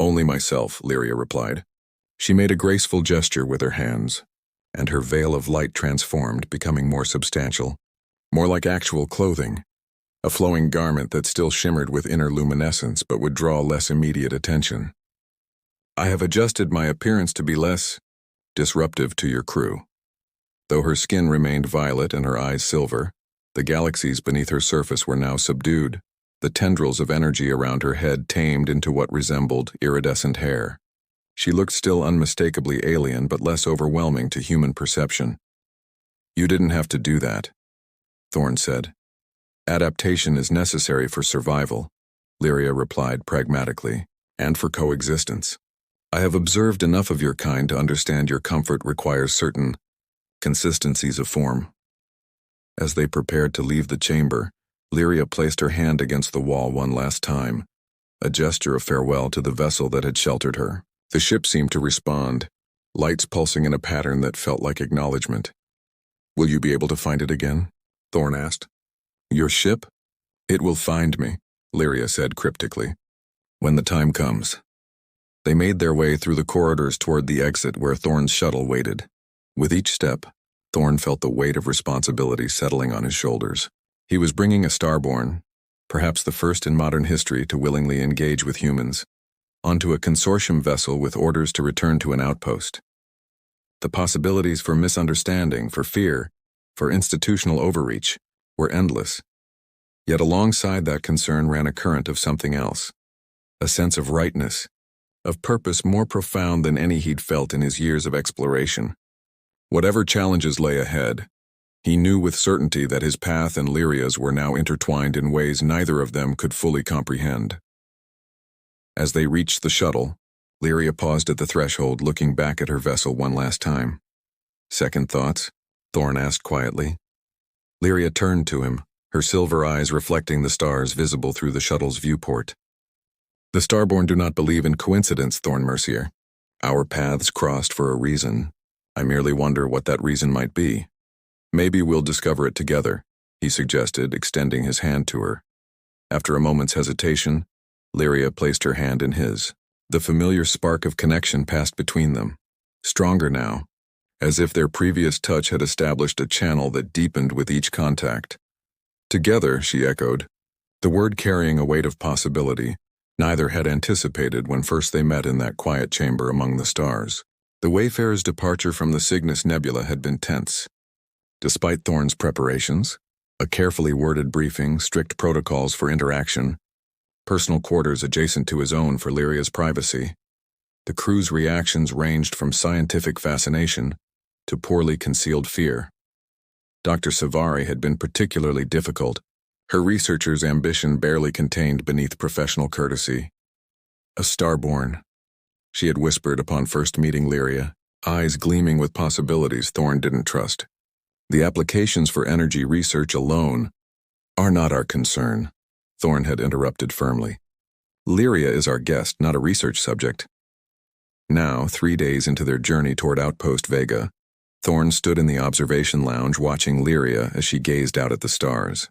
Only myself, Lyria replied. She made a graceful gesture with her hands, and her veil of light transformed, becoming more substantial, more like actual clothing, a flowing garment that still shimmered with inner luminescence but would draw less immediate attention. I have adjusted my appearance to be less disruptive to your crew. Though her skin remained violet and her eyes silver, the galaxies beneath her surface were now subdued, the tendrils of energy around her head tamed into what resembled iridescent hair. She looked still unmistakably alien but less overwhelming to human perception. You didn't have to do that, Thorn said. Adaptation is necessary for survival, Lyria replied pragmatically, and for coexistence. I have observed enough of your kind to understand your comfort requires certain consistencies of form. As they prepared to leave the chamber, Lyria placed her hand against the wall one last time, a gesture of farewell to the vessel that had sheltered her. The ship seemed to respond, lights pulsing in a pattern that felt like acknowledgement. Will you be able to find it again? Thorn asked. Your ship? It will find me, Lyria said cryptically. When the time comes. They made their way through the corridors toward the exit where Thorn's shuttle waited. With each step, Thorn felt the weight of responsibility settling on his shoulders. He was bringing a starborn, perhaps the first in modern history to willingly engage with humans, onto a consortium vessel with orders to return to an outpost. The possibilities for misunderstanding, for fear, for institutional overreach were endless. Yet alongside that concern ran a current of something else, a sense of rightness, of purpose more profound than any he'd felt in his years of exploration. Whatever challenges lay ahead, he knew with certainty that his path and Lyria's were now intertwined in ways neither of them could fully comprehend. As they reached the shuttle, Lyria paused at the threshold, looking back at her vessel one last time. Second thoughts? Thorn asked quietly. Lyria turned to him, her silver eyes reflecting the stars visible through the shuttle's viewport. The Starborn do not believe in coincidence, Thorn Mercier. Our paths crossed for a reason. I merely wonder what that reason might be. Maybe we'll discover it together, he suggested, extending his hand to her. After a moment's hesitation, Lyria placed her hand in his. The familiar spark of connection passed between them, stronger now, as if their previous touch had established a channel that deepened with each contact. Together, she echoed, the word carrying a weight of possibility neither had anticipated when first they met in that quiet chamber among the stars. The Wayfarer's departure from the Cygnus Nebula had been tense. Despite Thorn's preparations, a carefully worded briefing, strict protocols for interaction, personal quarters adjacent to his own for Lyria's privacy, the crew's reactions ranged from scientific fascination to poorly concealed fear. Dr. Savari had been particularly difficult, her researcher's ambition barely contained beneath professional courtesy. A Starborn, she had whispered upon first meeting Lyria, eyes gleaming with possibilities Thorn didn't trust. The applications for energy research alone are not our concern, Thorn had interrupted firmly. Lyria is our guest, not a research subject. Now, 3 days into their journey toward Outpost Vega, Thorn stood in the observation lounge watching Lyria as she gazed out at the stars.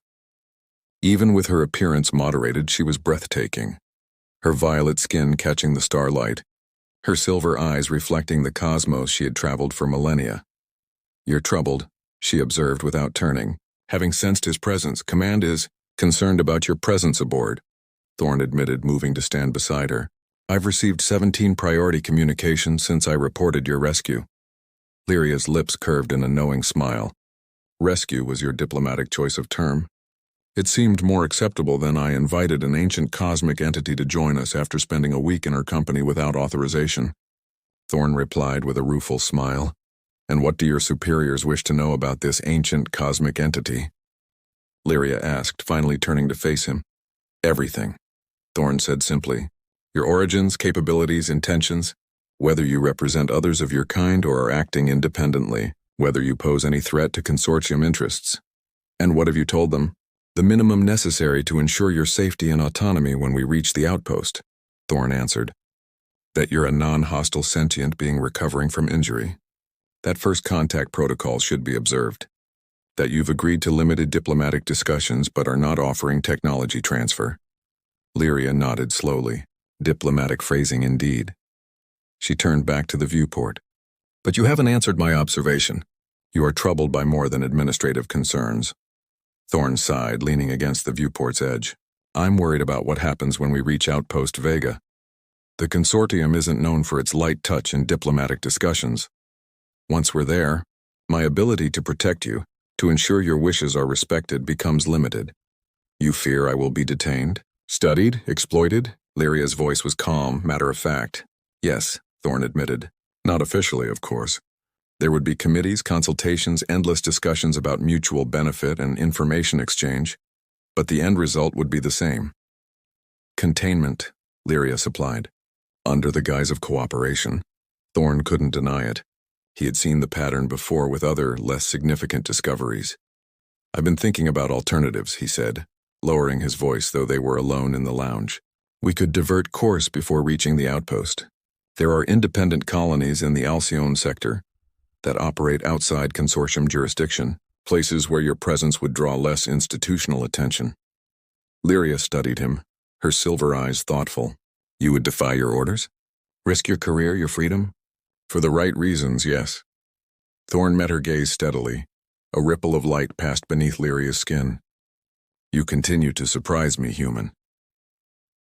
Even with her appearance moderated, she was breathtaking, her violet skin catching the starlight, her silver eyes reflecting the cosmos she had traveled for millennia. You're troubled, she observed without turning. Having sensed his presence, command is concerned about your presence aboard, Thorn admitted, moving to stand beside her. I've received 17 priority communications since I reported your rescue. Lyria's lips curved in a knowing smile. Rescue was your diplomatic choice of term. It seemed more acceptable than I invited an ancient cosmic entity to join us after spending a week in her company without authorization. Thorn replied with a rueful smile. And what do your superiors wish to know about this ancient cosmic entity? Lyria asked, finally turning to face him. Everything, Thorn said simply. Your origins, capabilities, intentions, whether you represent others of your kind or are acting independently, whether you pose any threat to consortium interests. And what have you told them? The minimum necessary to ensure your safety and autonomy when we reach the outpost, Thorn answered. That you're a non-hostile sentient being recovering from injury. That first contact protocol should be observed. That you've agreed to limited diplomatic discussions but are not offering technology transfer. Lyria nodded slowly. Diplomatic phrasing indeed. She turned back to the viewport. But you haven't answered my observation. You are troubled by more than administrative concerns. Thorne sighed, leaning against the viewport's edge. I'm worried about what happens when we reach Outpost Vega. The consortium isn't known for its light touch in diplomatic discussions. Once we're there, my ability to protect you, to ensure your wishes are respected, becomes limited. You fear I will be detained? Studied? Exploited? Lyria's voice was calm, matter-of-fact. Yes, Thorne admitted. Not officially, of course. There would be committees, consultations, endless discussions about mutual benefit and information exchange, but the end result would be the same. Containment, Lyria supplied. Under the guise of cooperation. Thorne couldn't deny it. He had seen the pattern before with other, less significant discoveries. I've been thinking about alternatives, he said, lowering his voice though they were alone in the lounge. We could divert course before reaching the outpost. There are independent colonies in the Alcyone sector that operate outside consortium jurisdiction, places where your presence would draw less institutional attention. Lyria studied him, her silver eyes thoughtful. You would defy your orders? Risk your career, your freedom? For the right reasons, yes. Thorne met her gaze steadily. A ripple of light passed beneath Lyria's skin. You continue to surprise me, human.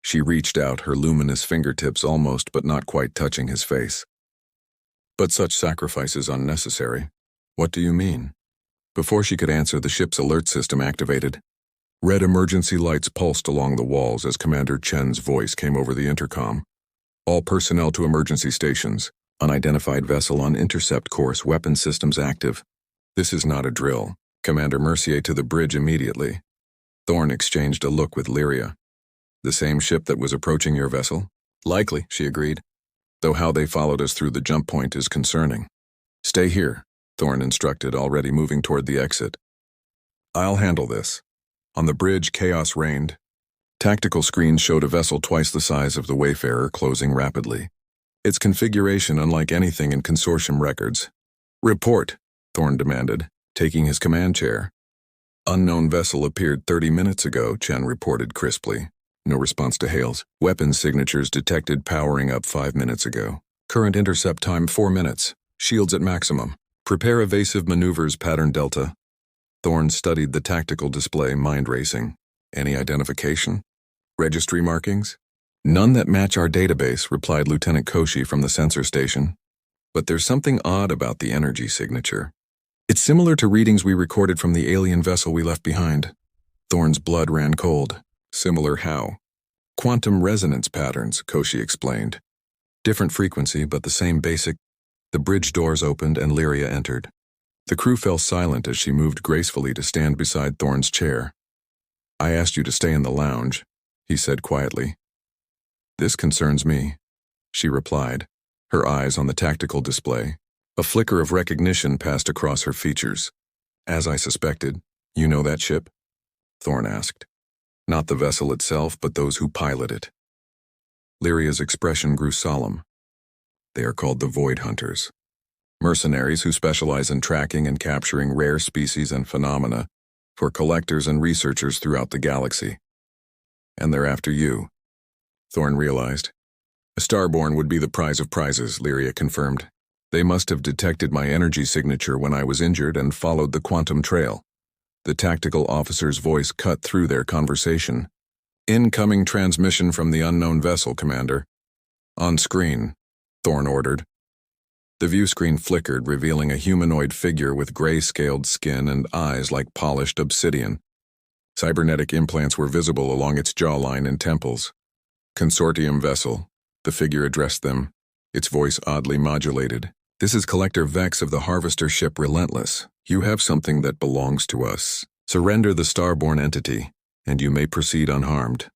She reached out, her luminous fingertips almost but not quite touching his face. But such sacrifice is unnecessary. What do you mean? Before she could answer, the ship's alert system activated. Red emergency lights pulsed along the walls as Commander Chen's voice came over the intercom. All personnel to emergency stations. Unidentified vessel on intercept course, weapon systems active. This is not a drill. Commander Mercier to the bridge immediately. Thorne exchanged a look with Lyria. The same ship that was approaching your vessel? Likely, she agreed. Though how they followed us through the jump point is concerning. Stay here, Thorne instructed, already moving toward the exit. I'll handle this. On the bridge, chaos reigned. Tactical screens showed a vessel twice the size of the Wayfarer closing rapidly. Its configuration unlike anything in consortium records. Report, Thorne demanded, taking his command chair. Unknown vessel appeared 30 minutes ago, Chen reported crisply. No response to hails. Weapon signatures detected powering up 5 minutes ago. Current intercept time 4 minutes. Shields at maximum. Prepare evasive maneuvers pattern Delta. Thorne studied the tactical display, mind racing. Any identification? Registry markings? None that match our database, replied Lieutenant Koshi from the sensor station. But there's something odd about the energy signature. It's similar to readings we recorded from the alien vessel we left behind. Thorne's blood ran cold. Similar how? Quantum resonance patterns, Koshi explained. Different frequency, but the same basic. The bridge doors opened and Lyria entered. The crew fell silent as she moved gracefully to stand beside Thorne's chair. I asked you to stay in the lounge, he said quietly. This concerns me, she replied, her eyes on the tactical display. A flicker of recognition passed across her features. As I suspected, you know that ship? Thorne asked. Not the vessel itself, but those who pilot it. Lyria's expression grew solemn. They are called the Void Hunters. Mercenaries who specialize in tracking and capturing rare species and phenomena for collectors and researchers throughout the galaxy. And they're after you, Thorne realized. A Starborn would be the prize of prizes, Lyria confirmed. They must have detected my energy signature when I was injured and followed the quantum trail. The tactical officer's voice cut through their conversation. Incoming transmission from the unknown vessel, Commander. On screen, Thorne ordered. The view screen flickered, revealing a humanoid figure with gray-scaled skin and eyes like polished obsidian. Cybernetic implants were visible along its jawline and temples. Consortium vessel, the figure addressed them, its voice oddly modulated. This is Collector Vex of the Harvester ship Relentless. You have something that belongs to us. Surrender the Starborn entity, and you may proceed unharmed.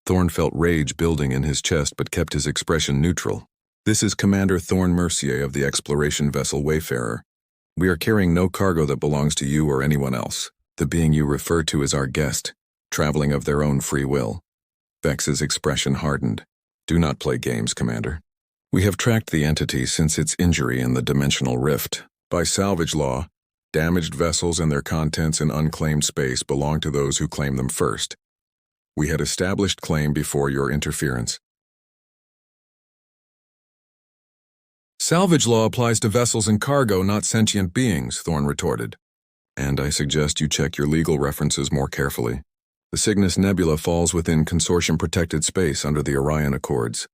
Thorne felt rage building in his chest but kept his expression neutral. This is Commander Thorne Mercier of the exploration vessel Wayfarer. We are carrying no cargo that belongs to you or anyone else. The being you refer to is our guest, traveling of their own free will. Vex's expression hardened. Do not play games, Commander. We have tracked the entity since its injury in the dimensional rift. By salvage law, damaged vessels and their contents in unclaimed space belong to those who claim them first. We had established claim before your interference. Salvage law applies to vessels and cargo, not sentient beings, Thorne retorted. And I suggest you check your legal references more carefully. The Cygnus Nebula falls within consortium-protected space under the Orion Accords.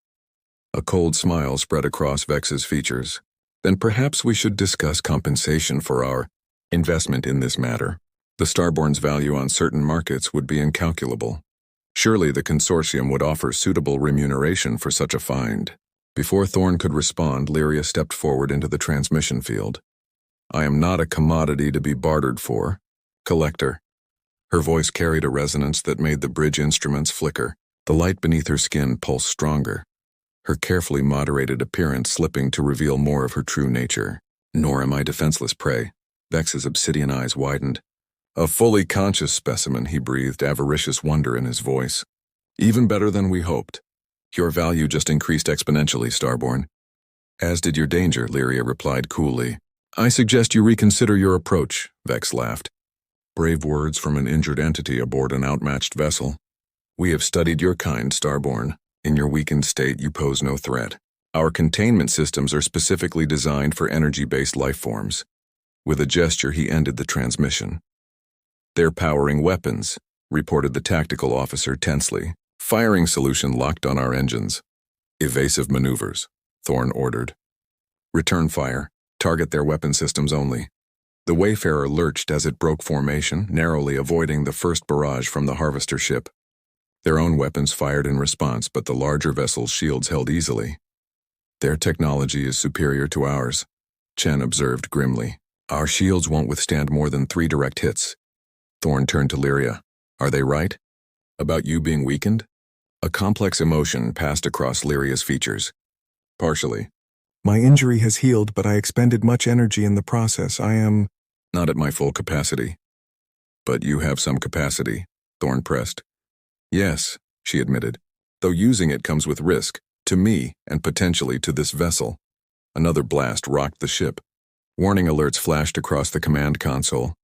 A cold smile spread across Vex's features. Then perhaps we should discuss compensation for our investment in this matter. The Starborn's value on certain markets would be incalculable. Surely the consortium would offer suitable remuneration for such a find. Before Thorne could respond, Lyria stepped forward into the transmission field. I am not a commodity to be bartered for. Collector. Her voice carried a resonance that made the bridge instruments flicker. The light beneath her skin pulsed stronger, her carefully moderated appearance slipping to reveal more of her true nature. Nor am I defenseless prey. Vex's obsidian eyes widened. A fully conscious specimen, he breathed, avaricious wonder in his voice. Even better than we hoped. Your value just increased exponentially, Starborn. As did your danger, Lyria replied coolly. I suggest you reconsider your approach, Vex laughed. Brave words from an injured entity aboard an outmatched vessel. We have studied your kind, Starborn. In your weakened state, you pose no threat. Our containment systems are specifically designed for energy-based life forms. With a gesture, he ended the transmission. They're powering weapons, reported the tactical officer tensely. Firing solution locked on our engines. Evasive maneuvers, Thorne ordered. Return fire. Target their weapon systems only. The Wayfarer lurched as it broke formation, narrowly avoiding the first barrage from the harvester ship. Their own weapons fired in response, but the larger vessel's shields held easily. Their technology is superior to ours, Chen observed grimly. Our shields won't withstand more than 3 direct hits. Thorne turned to Lyria. Are they right? About you being weakened? A complex emotion passed across Lyria's features. Partially. My injury has healed, but I expended much energy in the process. I am... Not at my full capacity. But you have some capacity, Thorne pressed. Yes, she admitted, though using it comes with risk, to me and potentially to this vessel. Another blast rocked the ship. Warning alerts flashed across the command console.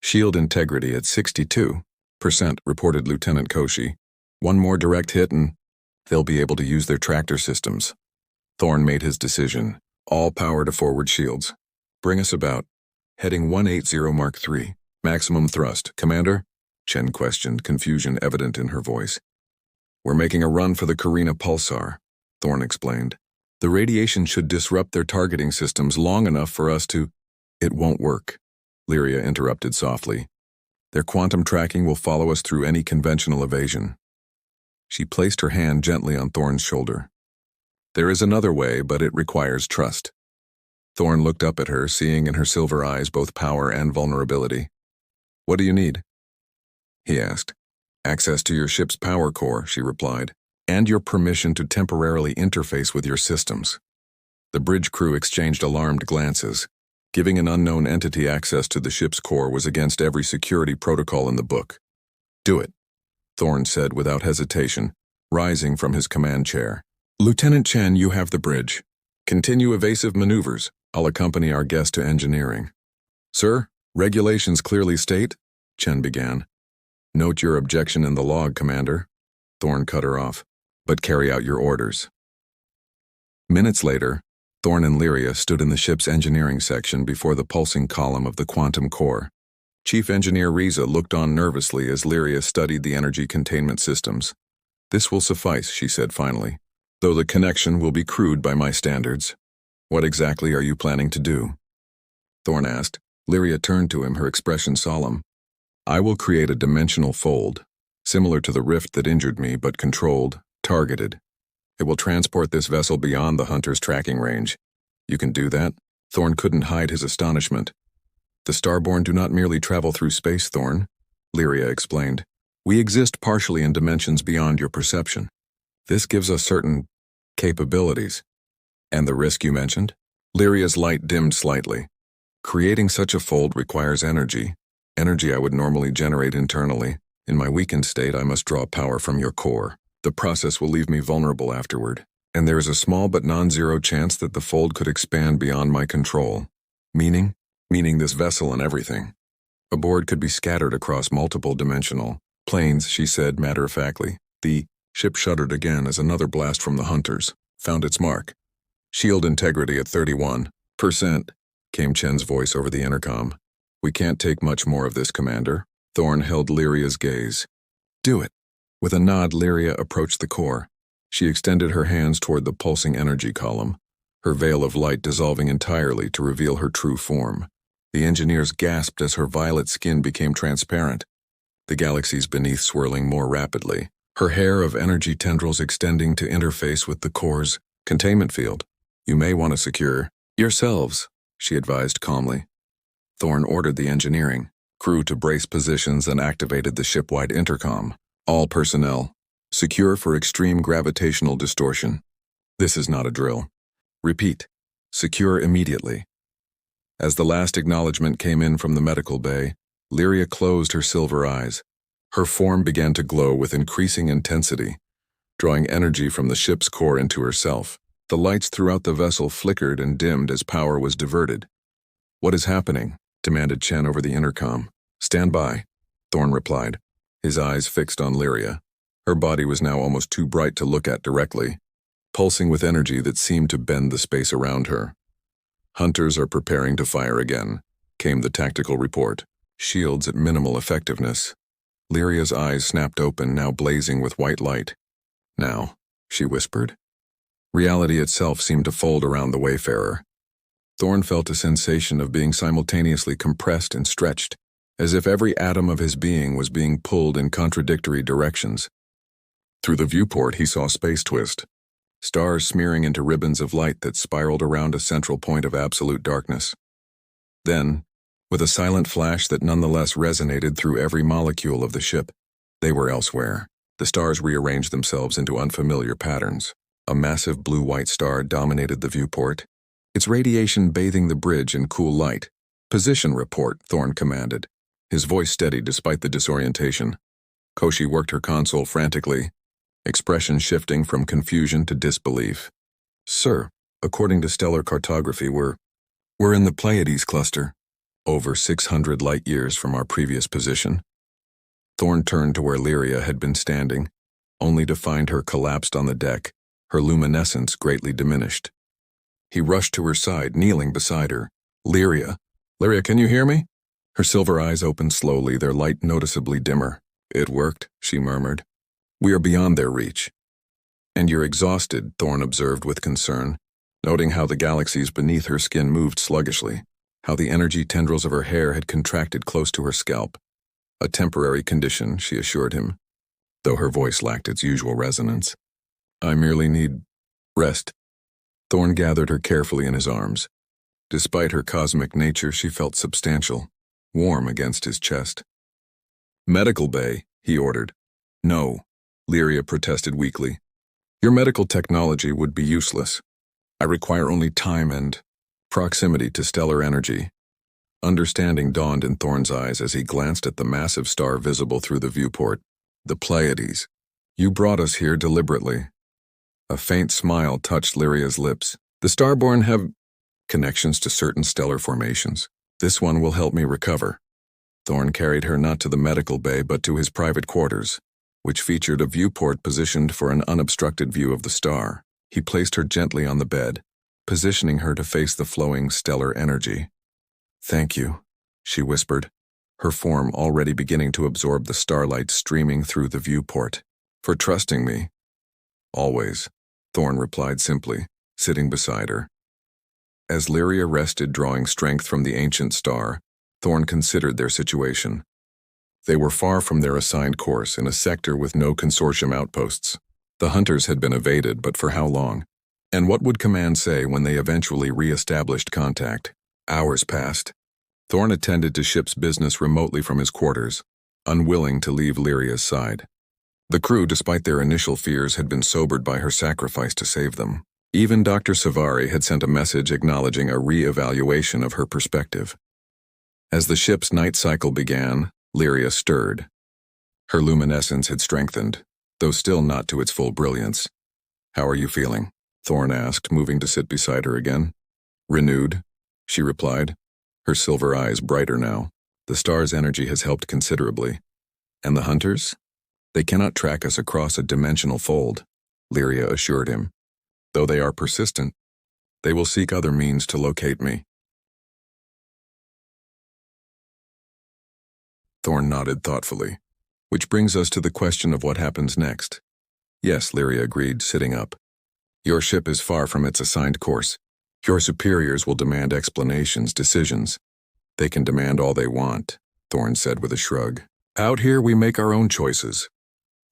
Shield integrity at 62%, reported Lieutenant Koshi. One more direct hit and they'll be able to use their tractor systems. Thorne made his decision. All power to forward shields. Bring us about. Heading 180 Mark III. Maximum thrust. Commander? Chen questioned, confusion evident in her voice. We're making a run for the Carina pulsar, Thorne explained. The radiation should disrupt their targeting systems long enough for us to... It won't work, Lyria interrupted softly. Their quantum tracking will follow us through any conventional evasion. She placed her hand gently on Thorne's shoulder. There is another way, but it requires trust. Thorne looked up at her, seeing in her silver eyes both power and vulnerability. What do you need? He asked. Access to your ship's power core, she replied, and your permission to temporarily interface with your systems. The bridge crew exchanged alarmed glances. Giving an unknown entity access to the ship's core was against every security protocol in the book. Do it, Thorne said without hesitation, rising from his command chair. Lieutenant Chen, you have the bridge. Continue evasive maneuvers. I'll accompany our guest to engineering. Sir, regulations clearly state, Chen began. Note your objection in the log, Commander. Thorne cut her off. But carry out your orders. Minutes later, Thorne and Lyria stood in the ship's engineering section before the pulsing column of the quantum core. Chief Engineer Riza looked on nervously as Lyria studied the energy containment systems. This will suffice, she said finally, though the connection will be crude by my standards. What exactly are you planning to do? Thorne asked. Lyria turned to him, her expression solemn. I will create a dimensional fold, similar to the rift that injured me, but controlled, targeted. It will transport this vessel beyond the hunter's tracking range. You can do that? Thorne couldn't hide his astonishment. The Starborn do not merely travel through space, Thorne, Lyria explained. We exist partially in dimensions beyond your perception. This gives us certain capabilities. And the risk you mentioned? Lyria's light dimmed slightly. Creating such a fold requires energy. Energy I would normally generate internally. In my weakened state, I must draw power from your core. The process will leave me vulnerable afterward, and there is a small but non-zero chance that the fold could expand beyond my control. Meaning? Meaning this vessel and everything. Aboard could be scattered across multiple dimensional planes, she said matter-of-factly. The ship shuddered again as another blast from the hunters found its mark. Shield integrity at 31%, came Chen's voice over the intercom. We can't take much more of this, Commander. Thorn held Lyria's gaze. Do it. With a nod, Lyria approached the core. She extended her hands toward the pulsing energy column, her veil of light dissolving entirely to reveal her true form. The engineers gasped as her violet skin became transparent, the galaxies beneath swirling more rapidly, her hair of energy tendrils extending to interface with the core's containment field. You may want to secure yourselves, she advised calmly. Thorn ordered the engineering crew to brace positions and activated the ship-wide intercom. All personnel, secure for extreme gravitational distortion. This is not a drill. Repeat, secure immediately. As the last acknowledgement came in from the medical bay, Lyria closed her silver eyes. Her form began to glow with increasing intensity, drawing energy from the ship's core into herself. The lights throughout the vessel flickered and dimmed as power was diverted. What is happening? Demanded Chen over the intercom. Stand by, Thorn replied, his eyes fixed on Lyria. Her body was now almost too bright to look at directly, pulsing with energy that seemed to bend the space around her. Hunters are preparing to fire again, came the tactical report. Shields at minimal effectiveness. Lyria's eyes snapped open, now blazing with white light. Now, she whispered. Reality itself seemed to fold around the wayfarer. Thorn felt a sensation of being simultaneously compressed and stretched, as if every atom of his being was being pulled in contradictory directions. Through the viewport, he saw space twist, stars smearing into ribbons of light that spiraled around a central point of absolute darkness. Then, with a silent flash that nonetheless resonated through every molecule of the ship, they were elsewhere. The stars rearranged themselves into unfamiliar patterns. A massive blue-white star dominated the viewport, its radiation bathing the bridge in cool light. Position report, Thorn commanded, his voice steady despite the disorientation. Koshi worked her console frantically, expression shifting from confusion to disbelief. Sir, according to stellar cartography, we're in the Pleiades cluster, over 600 light-years from our previous position. Thorn turned to where Lyria had been standing, only to find her collapsed on the deck, her luminescence greatly diminished. He rushed to her side, kneeling beside her. Lyria, can you hear me? Her silver eyes opened slowly, their light noticeably dimmer. It worked, she murmured. We are beyond their reach. And you're exhausted, Thorn observed with concern, noting how the galaxies beneath her skin moved sluggishly, how the energy tendrils of her hair had contracted close to her scalp. A temporary condition, she assured him, though her voice lacked its usual resonance. I merely need rest. Thorn gathered her carefully in his arms. Despite her cosmic nature, she felt substantial, warm against his chest. Medical bay, he ordered. No, Lyria protested weakly. Your medical technology would be useless. I require only time and proximity to stellar energy. Understanding dawned in Thorn's eyes as he glanced at the massive star visible through the viewport. The Pleiades. You brought us here deliberately. A faint smile touched Lyria's lips. The Starborn have connections to certain stellar formations. This one will help me recover. Thorn carried her not to the medical bay but to his private quarters, which featured a viewport positioned for an unobstructed view of the star. He placed her gently on the bed, positioning her to face the flowing stellar energy. Thank you, she whispered, her form already beginning to absorb the starlight streaming through the viewport. For trusting me. Always, Thorn replied simply, sitting beside her. As Lyria rested, drawing strength from the ancient star, Thorn considered their situation. They were far from their assigned course in a sector with no consortium outposts. The hunters had been evaded, but for how long? And what would Command say when they eventually re-established contact? Hours passed. Thorn attended to ship's business remotely from his quarters, unwilling to leave Lyria's side. The crew, despite their initial fears, had been sobered by her sacrifice to save them. Even Dr. Savari had sent a message acknowledging a re-evaluation of her perspective. As the ship's night cycle began, Lyria stirred. Her luminescence had strengthened, though still not to its full brilliance. How are you feeling? Thorn asked, moving to sit beside her again. Renewed, she replied, her silver eyes brighter now. The star's energy has helped considerably. And the hunters? They cannot track us across a dimensional fold, Lyria assured him. Though they are persistent, They will seek other means to locate me. Thorn nodded thoughtfully, which brings us to the question of what happens next. Yes, Lyria agreed, sitting up. Your ship is far from its assigned course. Your superiors will demand explanations, decisions. They can demand all they want, Thorn said with a shrug. Out here we make our own choices.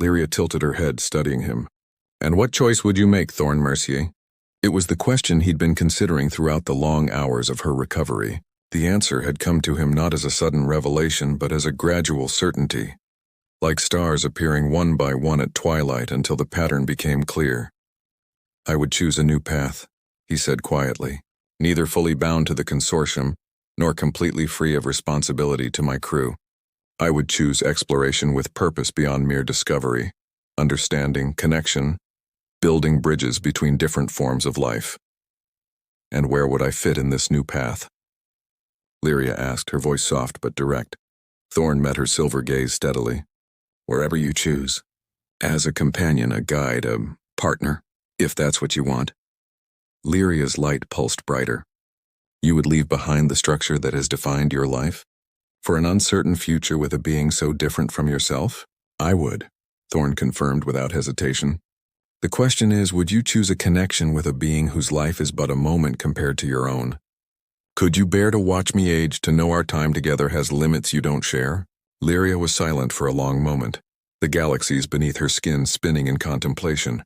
Lyria tilted her head, studying him. And what choice would you make, Thorn Mercier? It was the question he'd been considering throughout the long hours of her recovery. The answer had come to him not as a sudden revelation, but as a gradual certainty, like stars appearing one by one at twilight until the pattern became clear. I would choose a new path, he said quietly, neither fully bound to the consortium, nor completely free of responsibility to my crew. I would choose exploration with purpose beyond mere discovery, understanding, connection, building bridges between different forms of life. And where would I fit in this new path? Lyria asked, her voice soft but direct. Thorn met her silver gaze steadily. Wherever you choose. As a companion, a guide, a partner, if that's what you want. Lyria's light pulsed brighter. You would leave behind the structure that has defined your life? For an uncertain future with a being so different from yourself? I would, Thorn confirmed without hesitation. The question is, would you choose a connection with a being whose life is but a moment compared to your own? Could you bear to watch me age, to know our time together has limits you don't share? Lyria was silent for a long moment, the galaxies beneath her skin spinning in contemplation.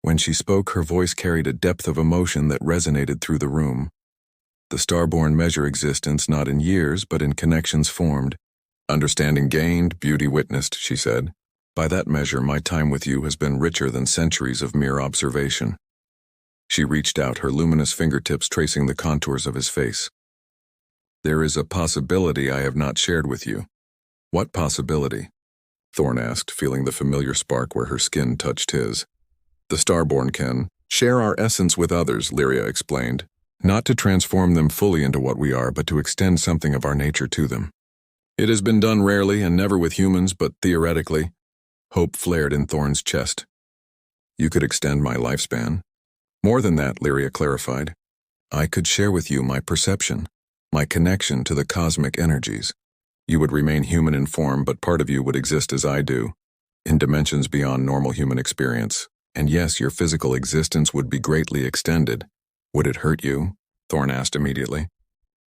When she spoke, her voice carried a depth of emotion that resonated through the room. The starborn measure existence not in years, but in connections formed. Understanding gained, beauty witnessed, she said. By that measure, my time with you has been richer than centuries of mere observation. She reached out, her luminous fingertips tracing the contours of his face. There is a possibility I have not shared with you. What possibility? Thorn asked, feeling the familiar spark where her skin touched his. The starborn can share our essence with others, Lyria explained, not to transform them fully into what we are, but to extend something of our nature to them. It has been done rarely and never with humans, but theoretically. Hope flared in Thorn's chest. You could extend my lifespan. More than that, Lyria clarified. I could share with you my perception, my connection to the cosmic energies. You would remain human in form, but part of you would exist as I do, in dimensions beyond normal human experience. And yes, your physical existence would be greatly extended. Would it hurt you? Thorn asked immediately.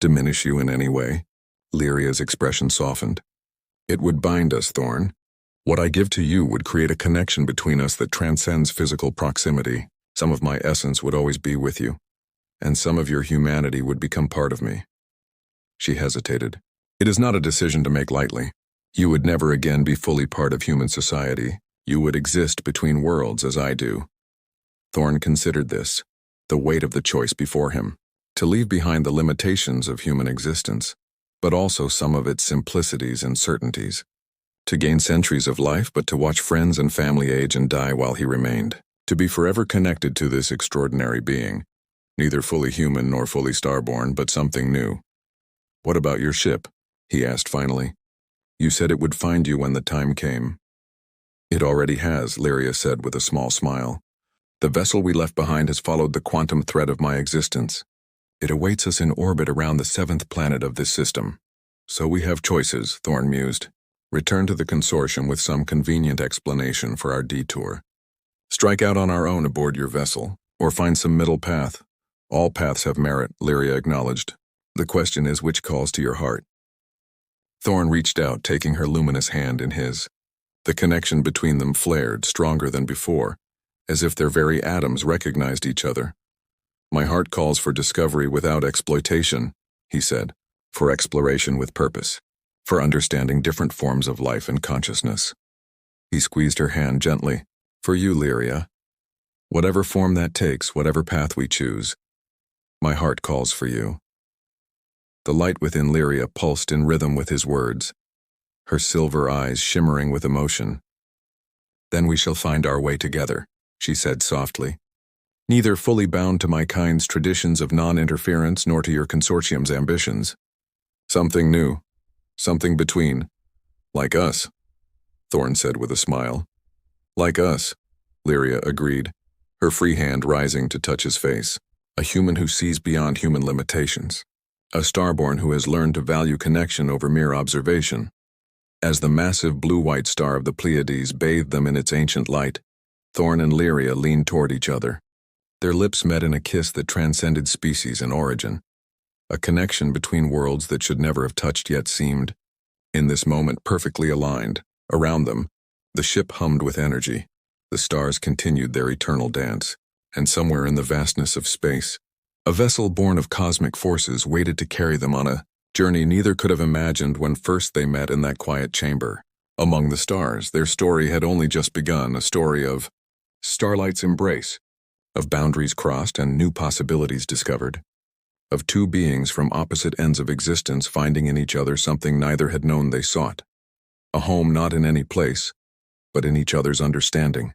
Diminish you in any way? Lyria's expression softened. It would bind us, Thorn. What I give to you would create a connection between us that transcends physical proximity. Some of my essence would always be with you, and some of your humanity would become part of me. She hesitated. It is not a decision to make lightly. You would never again be fully part of human society. You would exist between worlds as I do. Thorn considered this, the weight of the choice before him, to leave behind the limitations of human existence, but also some of its simplicities and certainties. To gain centuries of life, but to watch friends and family age and die while he remained. To be forever connected to this extraordinary being, neither fully human nor fully starborn, but something new. What about your ship? He asked finally. You said it would find you when the time came. It already has, Lyria said with a small smile. The vessel we left behind has followed the quantum thread of my existence. It awaits us in orbit around the 7th planet of this system. So we have choices, Thorn mused. Return to the consortium with some convenient explanation for our detour. Strike out on our own aboard your vessel, or find some middle path. All paths have merit, Lyria acknowledged. The question is which calls to your heart. Thorn reached out, taking her luminous hand in his. The connection between them flared, stronger than before, as if their very atoms recognized each other. My heart calls for discovery without exploitation, he said, for exploration with purpose, for understanding different forms of life and consciousness. He squeezed her hand gently. For you, Lyria. Whatever form that takes, whatever path we choose, my heart calls for you. The light within Lyria pulsed in rhythm with his words, her silver eyes shimmering with emotion. Then we shall find our way together, she said softly. Neither fully bound to my kind's traditions of non-interference nor to your consortium's ambitions. Something new, something between, like us, Thorn said with a smile. Like us, Lyria agreed, her free hand rising to touch his face. a human who sees beyond human limitations, a starborn who has learned to value connection over mere observation. As the massive blue-white star of the Pleiades bathed them in its ancient light, Thorn and Lyria leaned toward each other. Their lips met in a kiss that transcended species and origin, a connection between worlds that should never have touched yet seemed, in this moment, perfectly aligned. Around them, the ship hummed with energy. The stars continued their eternal dance, and somewhere in the vastness of space, a vessel born of cosmic forces waited to carry them on a journey neither could have imagined when first they met in that quiet chamber. Among the stars, their story had only just begun, a story of starlight's embrace, of boundaries crossed and new possibilities discovered, of two beings from opposite ends of existence finding in each other something neither had known they sought, a home not in any place, but in each other's understanding.